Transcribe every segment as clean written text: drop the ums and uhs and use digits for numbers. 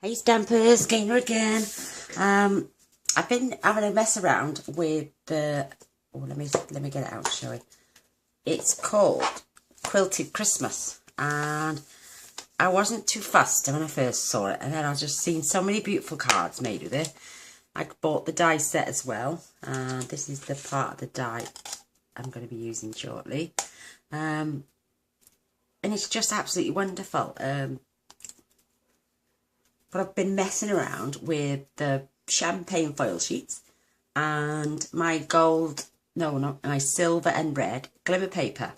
Hey Stampers, Gainer again. I've been having a mess around with the. Oh, let me get it out and show you. It's called Quilted Christmas, and I wasn't too fussed when I first saw it, and then I just seen so many beautiful cards made with it. I bought the die set as well, and this is the part of the die I'm going to be using shortly. And it's just absolutely wonderful. But I've been messing around with the champagne foil sheets and my my silver and red glimmer paper.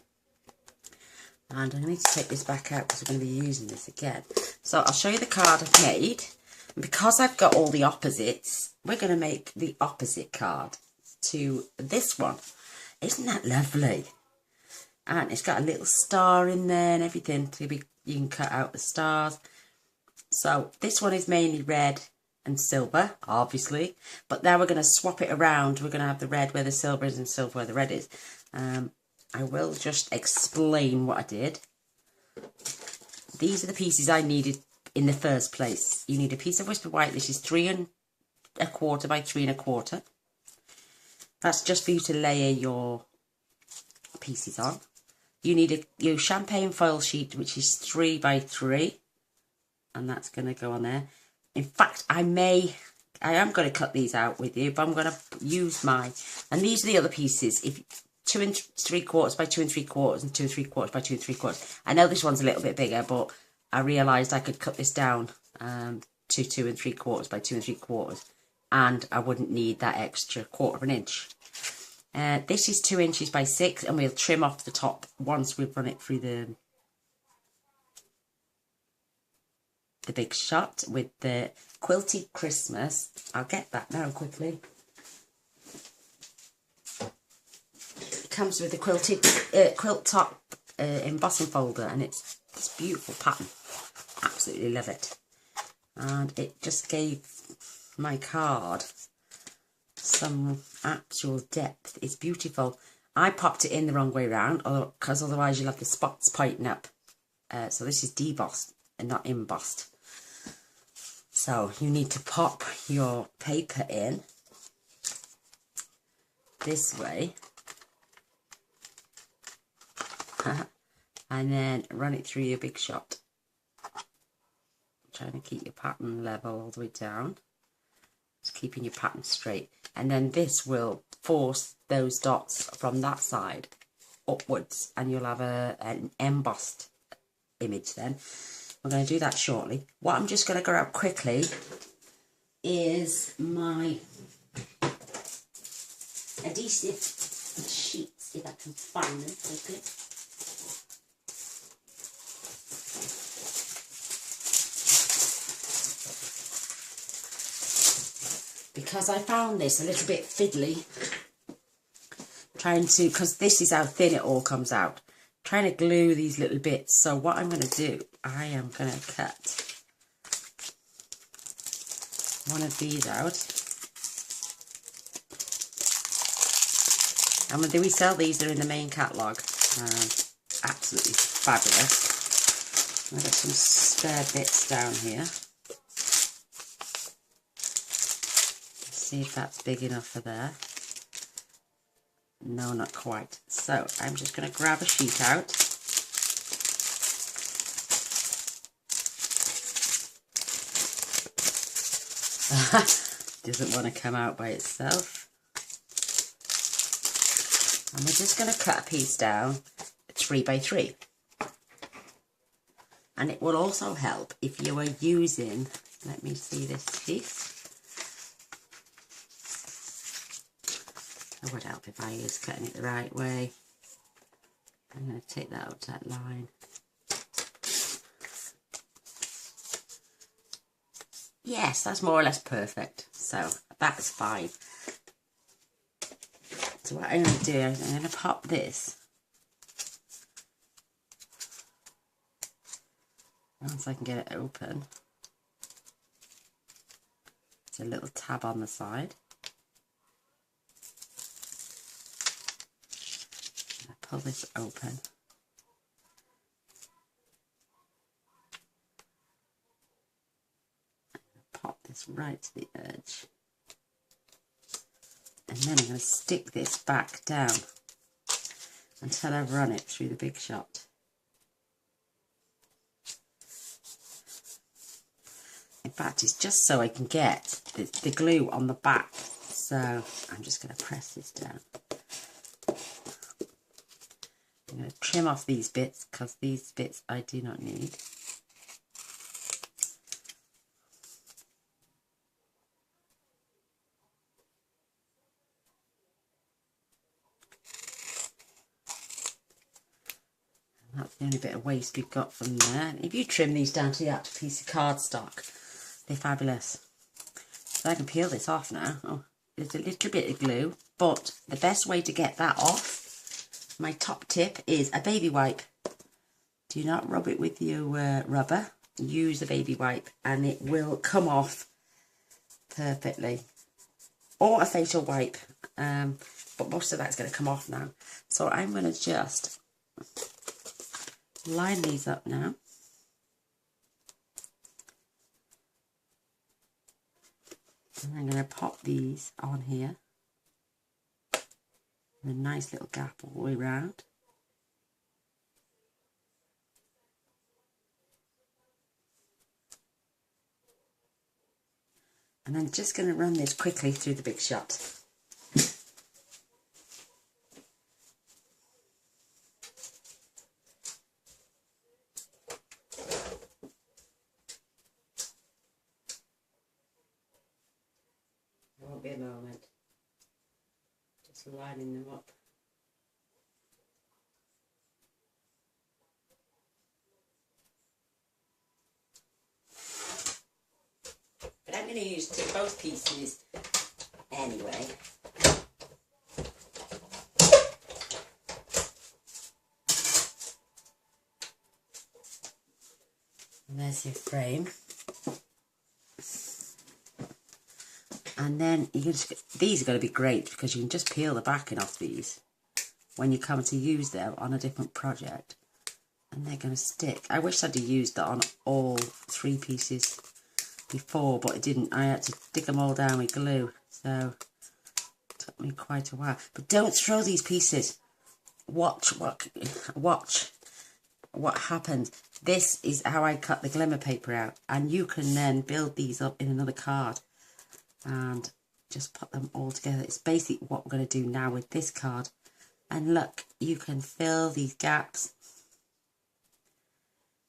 And I need to take this back out because we're going to be using this again. So I'll show you the card I've made. And because I've got all the opposites, we're going to make the opposite card to this one. Isn't that lovely? And it's got a little star in there and everything. You can cut out the stars. So this one is mainly red and silver, obviously. But now we're going to swap it around. We're going to have the red where the silver is and silver where the red is. I will just explain what I did. These are the pieces I needed in the first place. You need a piece of whisper white. This is 3 1/4 by 3 1/4. That's just for you to layer your pieces on. You need your champagne foil sheet, which is 3 by 3. And that's going to go on there. In fact, I am going to cut these out with you, but I'm going to use and these are the other pieces. If 2 3/4 by 2 3/4 and 2 3/4 by 2 3/4. I know this one's a little bit bigger, but I realised I could cut this down to 2 3/4 by 2 3/4, and I wouldn't need that extra 1/4 inch. This is 2 inches by 6, and we'll trim off the top once we've run it through the big shot with the Quilted Christmas. I'll get that now quickly. It comes with a quilt top embossing folder, and it's this beautiful pattern. Absolutely love it. And it just gave my card some actual depth. It's beautiful. I popped it in the wrong way around, because otherwise you'll have the spots pointing up. So this is debossed and not embossed. So you need to pop your paper in this way and then run it through your big shot. Trying to keep your pattern level all the way down. Just keeping your pattern straight. And then this will force those dots from that side upwards, and you'll have an embossed image then. We're going to do that shortly. What I'm just going to grab quickly is my adhesive sheets, if I can find them quickly. Because I found this a little bit fiddly, because this is how thin it all comes out. Trying to glue these little bits. So what I'm going to do, I am going to cut one of these out. And we sell these, they're in the main catalogue. Absolutely fabulous. I've got some spare bits down here. Let's see if that's big enough for there. No, not quite. So I'm just going to grab a sheet out. Doesn't want to come out by itself. And we're just going to cut a piece down 3 by 3. And it will also help if you are using, let me see this piece. It would help if I was cutting it the right way. I'm going to take that up to that line. Yes, that's more or less perfect. So that's fine. So what I'm going to do is I'm going to pop this. Once I can get it open. It's a little tab on the side. Pull this open. this right to the edge. And then I'm going to stick this back down until I've run it through the Big Shot. In fact, it's just so I can get the glue on the back. So I'm just going to press this down. I'm going to trim off these bits because these bits I do not need. That's the only bit of waste we've got from there. If you trim these down to the actual piece of cardstock, they're fabulous. So I can peel this off now. Oh, there's a little bit of glue, but the best way to get that off, my top tip is a baby wipe. Do not rub it with your rubber. Use a baby wipe and it will come off perfectly. Or a facial wipe, but most of that's going to come off now. So I'm going to just line these up now. And I'm going to pop these on here. With a nice little gap all the way around. And I'm just going to run this quickly through the Big Shot. There won't be a moment. Just lining them up. But I'm going to use both pieces anyway. And there's your frame. And then you can just, these are going to be great because you can just peel the backing off these when you come to use them on a different project. And they're going to stick. I wish I'd used that on all 3 pieces before, but it didn't. I had to stick them all down with glue, so it took me quite a while. But don't throw these pieces. Watch what happens. This is how I cut the glimmer paper out, and you can then build these up in another card and just put them all together. It's basically what we're going to do now with this card. And look, you can fill these gaps,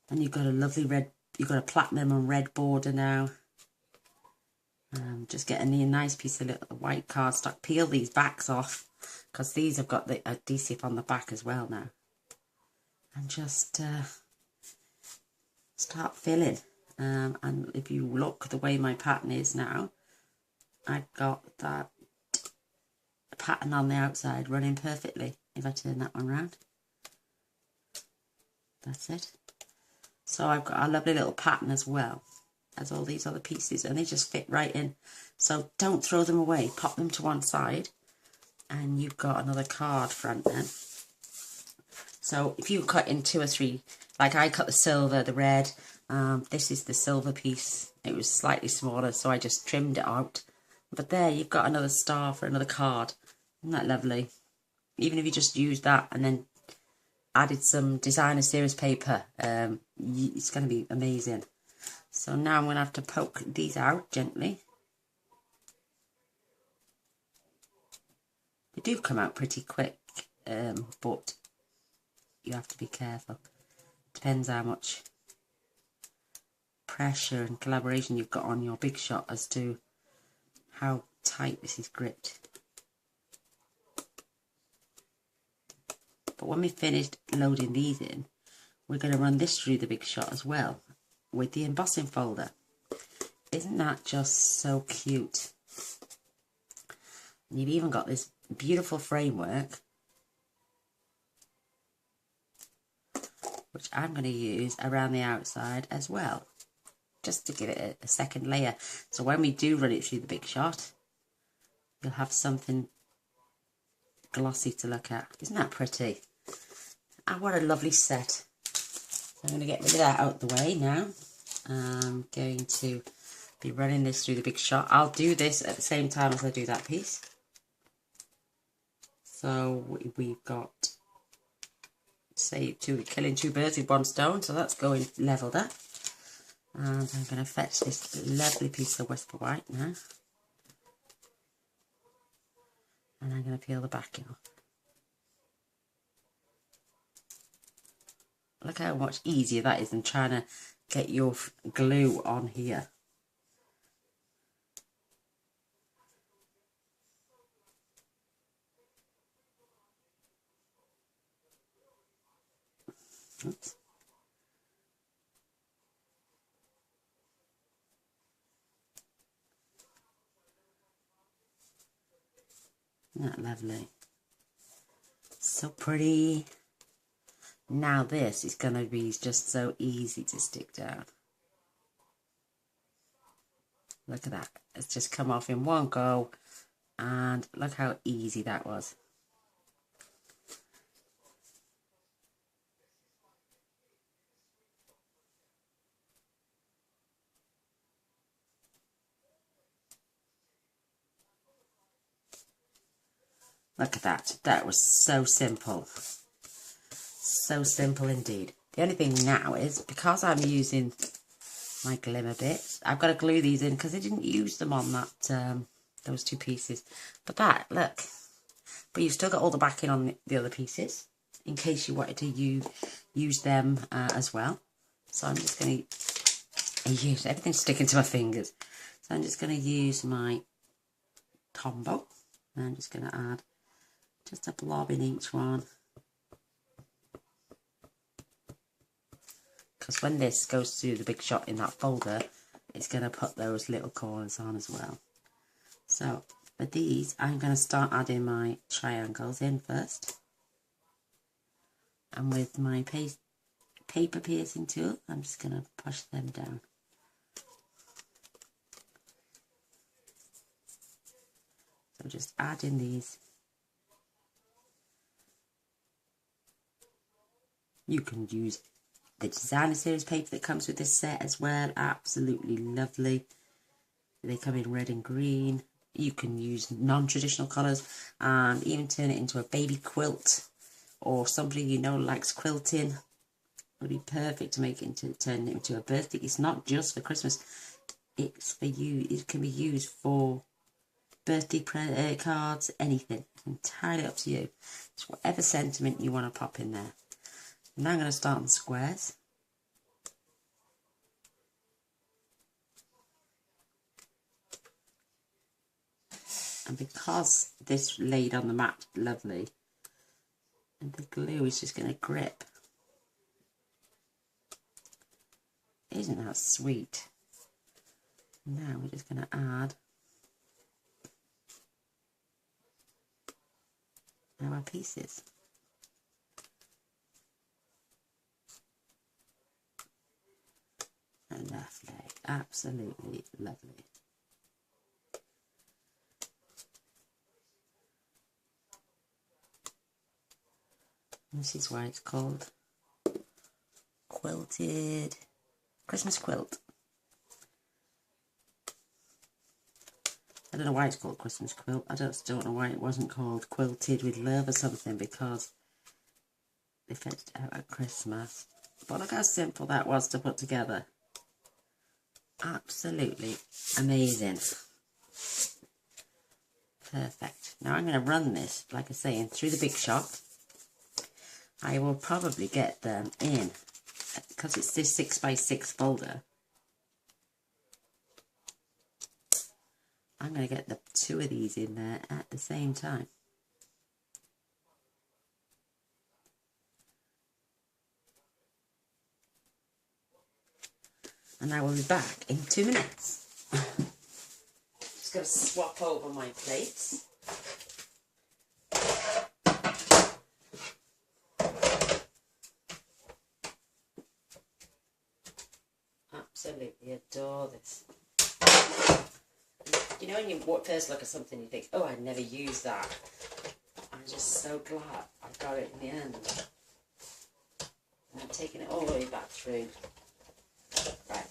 and you've got a lovely red, you've got a platinum and red border now. Just getting a nice piece of little white cardstock. Peel these backs off because these have got the adhesive on the back as well now. And just start filling. And if you look the way my pattern is now, I've got that pattern on the outside running perfectly. If I turn that one round, that's it. So I've got a lovely little pattern as well as all these other pieces, and they just fit right in. So don't throw them away, pop them to one side, and you've got another card front then. So if you cut in 2 or 3, like I cut the silver, the red, this is the silver piece. It was slightly smaller, so I just trimmed it out. But there you've got another star for another card. Isn't that lovely? Even if you just used that and then added some designer series paper, it's going to be amazing. So now I'm going to have to poke these out gently. They do come out pretty quick, but you have to be careful. Depends how much pressure and collaboration you've got on your Big Shot as to how tight this is gripped. But when we've finished loading these in, we're going to run this through the Big Shot as well with the embossing folder. Isn't that just so cute? And you've even got this beautiful framework, which I'm going to use around the outside as well, just to give it a second layer. So when we do run it through the Big Shot, you'll have something glossy to look at. Isn't that pretty? And what a lovely set. So I'm going to get rid of that out the way now. I'm going to be running this through the big shot. I'll do this at the same time as I do that piece. So we've got, say, killing two birds with one stone. So that's going level up. And I'm going to fetch this lovely piece of whisper white now. And I'm going to peel the backing off. Look how much easier that is than trying to get your glue on here. Oops. Isn't that lovely? So pretty. Now this is going to be just so easy to stick down. Look at that. It's just come off in one go. And look how easy that was. Look at that. That was so simple. So simple indeed. The only thing now is, because I'm using my glimmer bits, I've got to glue these in because I didn't use them on that those two pieces. But that, look. But you've still got all the backing on the other pieces in case you wanted to use them as well. So I'm just going to use, everything's sticking to my fingers. So I'm just going to use my Tombow. And I'm just going to add just a blob in each one. Because when this goes through the big shot in that folder, it's going to put those little corners on as well. So for these, I'm going to start adding my triangles in first. And with my paper piercing tool, I'm just going to push them down. So just adding these. You can use the designer series paper that comes with this set as well. Absolutely lovely. They come in red and green. You can use non-traditional colours and even turn it into a baby quilt, or somebody you know likes quilting. It would be perfect to make it into, turn it into a birthday. It's not just for Christmas. It's for you. It can be used for birthday cards, anything. It's entirely up to you. It's whatever sentiment you want to pop in there. Now I'm going to start on the squares. And because this laid on the mat lovely, and the glue is just going to grip. Isn't that sweet? Now we're just going to add our pieces. Lovely, absolutely lovely. This is why it's called quilted Christmas quilt. I don't know why it's called Christmas quilt. I just don't know why it wasn't called quilted with love or something, because they fetched it out at Christmas. But look how simple that was to put together. Absolutely amazing. Perfect. Now I'm going to run this, like I say, in through the big shot. I will probably get them in, because it's this 6x6 folder. I'm going to get the two of these in there at the same time. And I will be back in 2 minutes. Just going to swap over my plates. Absolutely adore this. You know, when you first look at something, you think, oh, I'd never use that. I'm just so glad I got it in the end. And I'm taking it all the way back through. Right.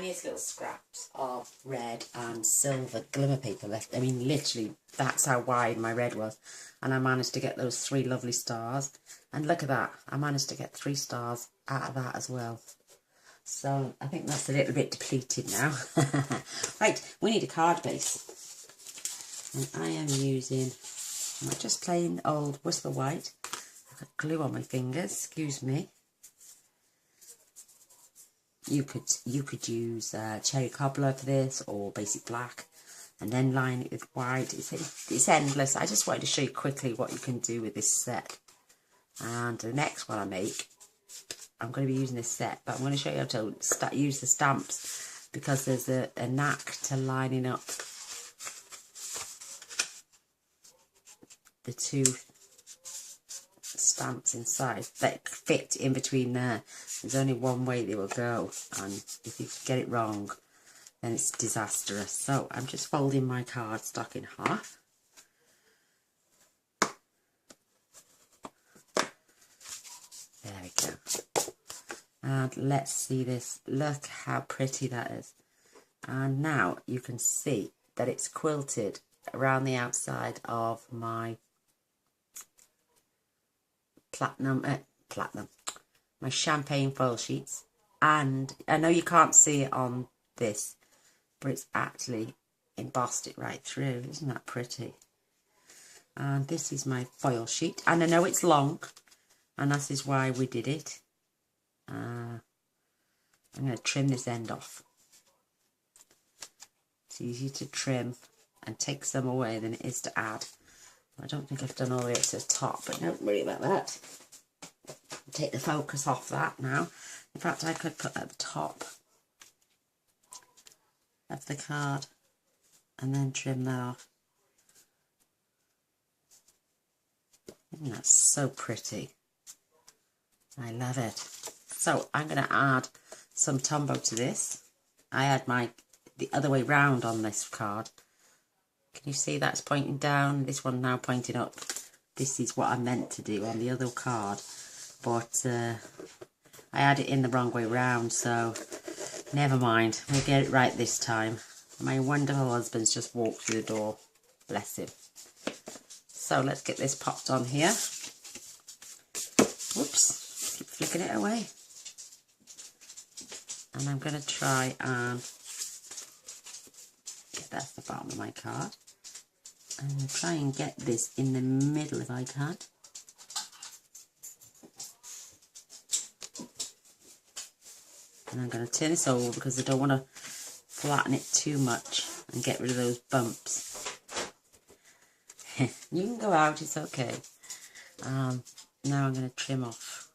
tiniest little scraps of red and silver glimmer paper left. I mean, literally, that's how wide my red was. And I managed to get those 3 lovely stars. And look at that. I managed to get 3 stars out of that as well. So I think that's a little bit depleted now. Right, we need a card base. And I am using just plain old Whisper White. I've got glue on my fingers, excuse me. You could use cherry cobbler for this, or basic black, and then line it with white. It's endless. I just wanted to show you quickly what you can do with this set. And the next one I make, I'm going to be using this set, but I'm going to show you how to use the stamps, because there's a knack to lining up the 2 stamps inside that fit in between there. There's only one way they will go, and if you get it wrong, then it's disastrous. So I'm just folding my cardstock in half. There we go. And let's see this. Look how pretty that is. And now you can see that it's quilted around the outside of my my champagne foil sheets. And I know you can't see it on this, but it's actually embossed it right through. Isn't that pretty? And this is my foil sheet, and I know it's long, and that is why we did it. I'm going to trim this end off. It's easy to trim and take some away than it is to add. I don't think I've done all the way up to the top, but don't worry about that. Take the focus off that now. In fact, I could put at the top of the card and then trim that off. Isn't that so pretty? I love it. So I'm going to add some Tombow to this. I had the other way round on this card. Can you see that's pointing down? This one now pointing up. This is what I meant to do on the other card, but I had it in the wrong way round, so never mind. We'll get it right this time. My wonderful husband's just walked through the door. Bless him. So let's get this popped on here. Whoops, keep flicking it away. And I'm going to try and get that to the bottom of my card. And try and get this in the middle if I can. And I'm going to turn this over because I don't want to flatten it too much and get rid of those bumps. You can go out, it's okay. Now I'm going to trim off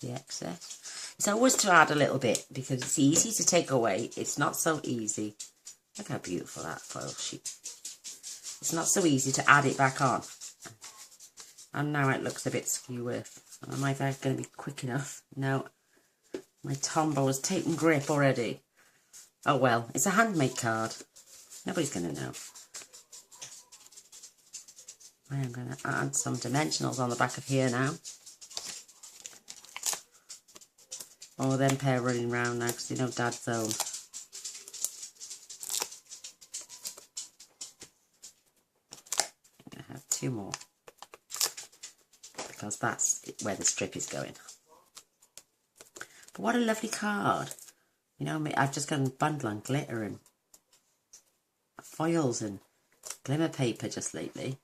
the excess. It's always to add a little bit because it's easy to take away. It's not so easy. Look how beautiful that foil sheet. It's not so easy to add it back on. And now it looks a bit skew with. Am I going to be quick enough? No. My Tombow has taken grip already. Oh well, it's a handmade card. Nobody's going to know. I am going to add some dimensionals on the back of here now. Oh, them pair running round now because they know Dad's home. I'm going to have 2 more because that's where the strip is going. But what a lovely card. You know, I've just got a bundle on glitter and foils and glimmer paper just lately.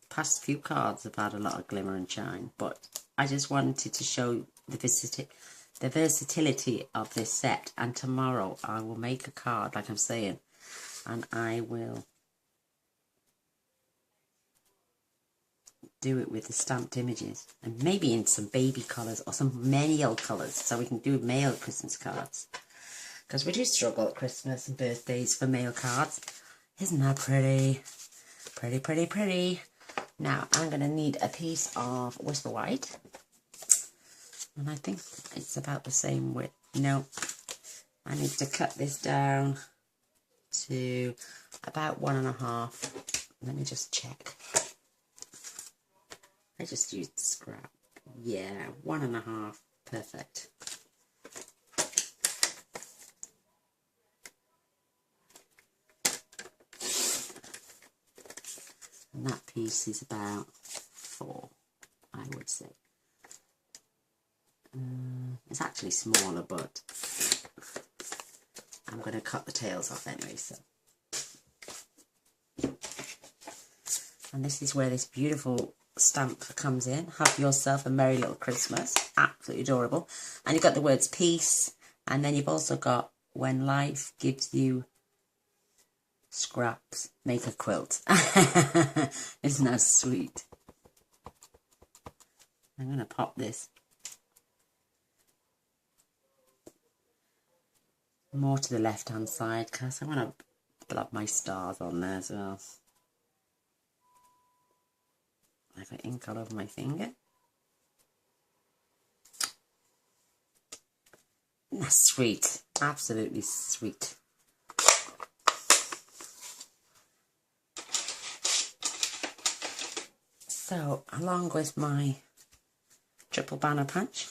Past few cards have had a lot of glimmer and shine, but I just wanted to show the versatility of this set. And tomorrow I will make a card, like I'm saying, and I will do it with the stamped images and maybe in some baby colours or some male colours, so we can do male Christmas cards, because we do struggle at Christmas and birthdays for male cards. Isn't that pretty? Pretty, pretty, pretty. Now I'm going to need a piece of Whisper White, and I think it's about the same width. No, I need to cut this down to about 1.5. Let me just check. I just used the scrap. Yeah, 1.5. Perfect. And that piece is about 4, I would say. It's actually smaller, but I'm going to cut the tails off anyway. So, and this is where this beautiful stamp comes in. Have yourself a merry little Christmas. Absolutely adorable. And you've got the words peace, and then you've also got when life gives you scraps, make a quilt. Isn't that sweet? I'm going to pop this more to the left hand side because I want to blob my stars on there as well. I've got ink all over my finger. That's sweet, absolutely sweet. So, along with my triple banner punch,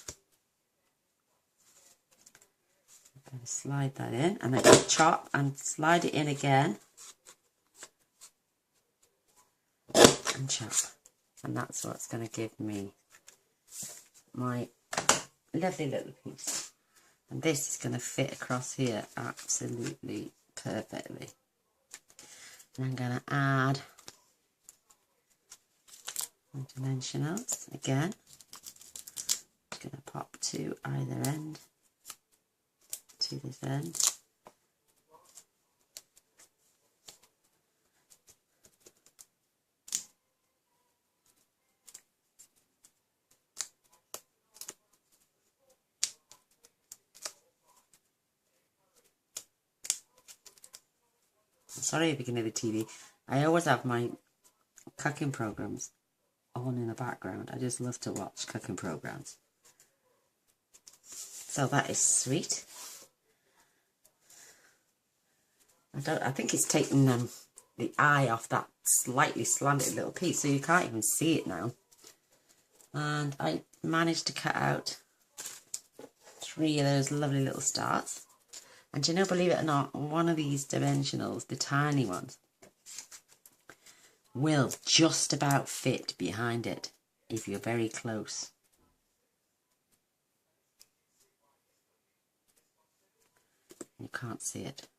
I'm going to slide that in, and I'm going to chop and slide it in again, and chop, and that's what's going to give me my lovely little piece. And this is going to fit across here absolutely perfectly. And I'm going to add my dimensionals again. I'm going to pop to either end, to this end. Sorry if you can hear the TV. I always have my cooking programs on in the background. I just love to watch cooking programs. So that is sweet. I think it's taken the eye off that slightly slanted little piece, so you can't even see it now. And I managed to cut out 3 of those lovely little stars. And you know, believe it or not, one of these dimensionals, the tiny ones, will just about fit behind it if you're very close. You can't see it.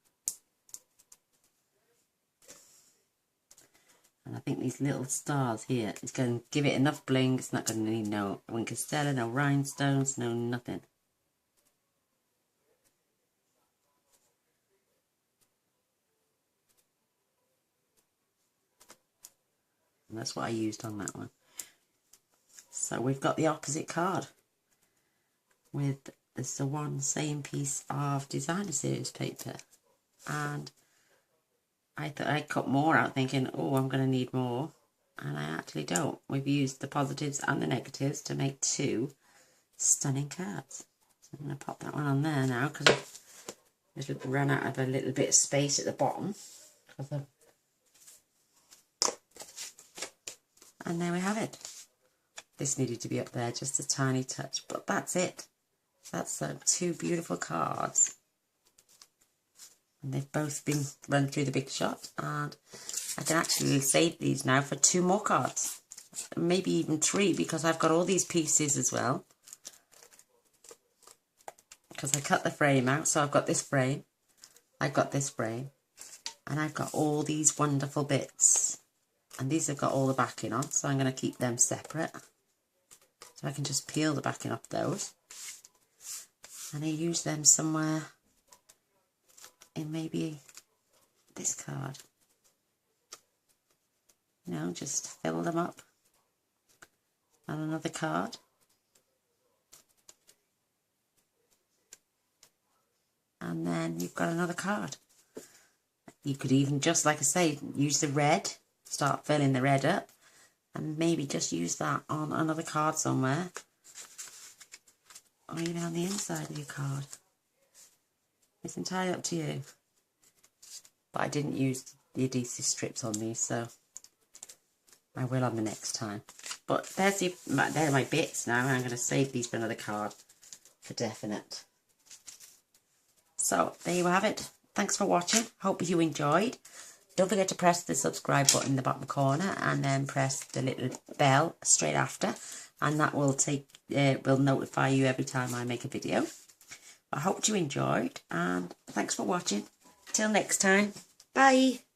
And I think these little stars here is going to give it enough bling. It's not going to need no Winkestella, no rhinestones, no nothing. And that's what I used on that one. So we've got the opposite card with the one same piece of designer series paper. And I thought I'd cut more out thinking, oh, I'm going to need more. And I actually don't. We've used the positives and the negatives to make 2 stunning cards. So I'm going to pop that one on there now because I've run out of a little bit of space at the bottom. And there we have it. This needed to be up there just a tiny touch, but that's it. That's 2 beautiful cards. And they've both been run through the big shot, and I can actually save these now for 2 more cards. Maybe even 3, because I've got all these pieces as well. Because I cut the frame out, so I've got this frame, I've got this frame, and I've got all these wonderful bits. And these have got all the backing on, so I'm going to keep them separate. So I can just peel the backing off those. And I use them somewhere in maybe this card. You know, just fill them up on another card. And then you've got another card. You could even, just like I say, use the red. Start filling the red up, and maybe just use that on another card somewhere, or even on the inside of your card. It's entirely up to you. But I didn't use the adhesive strips on these, so I will on the next time. But they're my bits now, and I'm going to save these for another card for definite. So there you have it. Thanks for watching. Hope you enjoyed. Don't forget to press the subscribe button in the bottom corner and then press the little bell straight after, and that will will notify you every time I make a video. I hope you enjoyed, and thanks for watching. Till next time, bye.